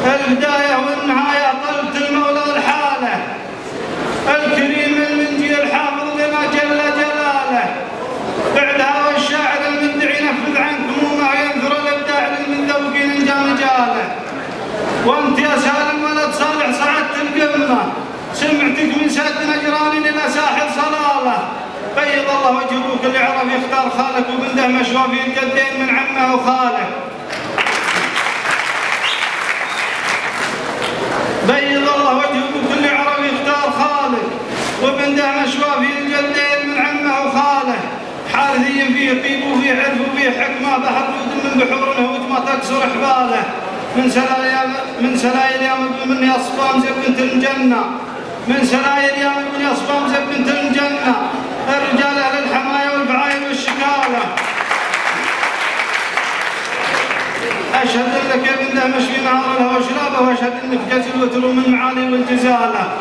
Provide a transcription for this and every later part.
البداية والنهاية طلبت المولى الحالة الكريم المنجي الحافظ لنا جل جلاله. بعدها والشاعر المبدع ينفذ عنكم وما ينثر الابداع للمذوقين انجى مجاله. وانت يا سالم ولد صالح صعدت القمه، سمعتك من سد نجران الى ساحل صلاله. بيض الله وجه ابوك اللي عرف يختار خالك، وبنده مشوى في الجدين من عمه وخاله. بيض الله وجه ابوك اللي عرف يختار خالك، وبنده مشوى في الجدين من عمه وخاله. حارثي فيه طيب وفيه عرف وفيه حكمه، بحر من بحور الهوت ما تكسر حباله. من سلايل يا ابن اصفام زي بنت الجنه، من سلايل يا ابن اصفام زي بنت الجنه. الرجال اهل الحمايه والفعايل والشكاله. اشهد لك يا ابن دهمش في نهار الهوى شرابه، واشهد انك جزل وترو من معالي والجزاله.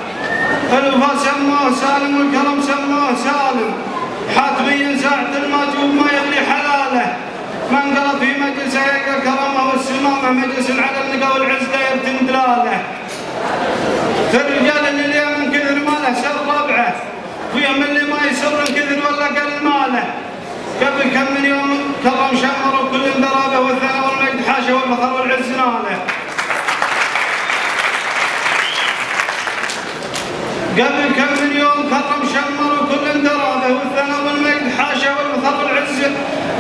الوفا سموه سالم والكرم سموه سالم، حاتميا ساعة الماجوب ما يغلي حلاله. من قلب في مجلسه يلقى كرمه والسمامه، مجلس على النقا والعز داير تندلاله. في الرجال اللي اليوم كثر ماله سر ربعه، ويوم اللي ما يسر كثر ولا قل ماله. قبل كم من يوم كرم شمر وكل درابه، والثنى والمجد حاشا والفخر والعز ناله. قبل كم من يوم كرم شمر وكل درابه، والثنى والمجد حاشا والفخر والعز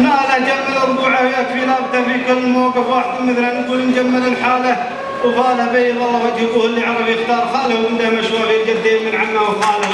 ناله. جمل ربوعه يكفي لابته في كل موقف، واحد مثله نقول مجمل الحاله. وفاله بيض الله وجه ابوه اللي عرف يختار خاله، وبنده مشوى في الجدين من عمه وخاله.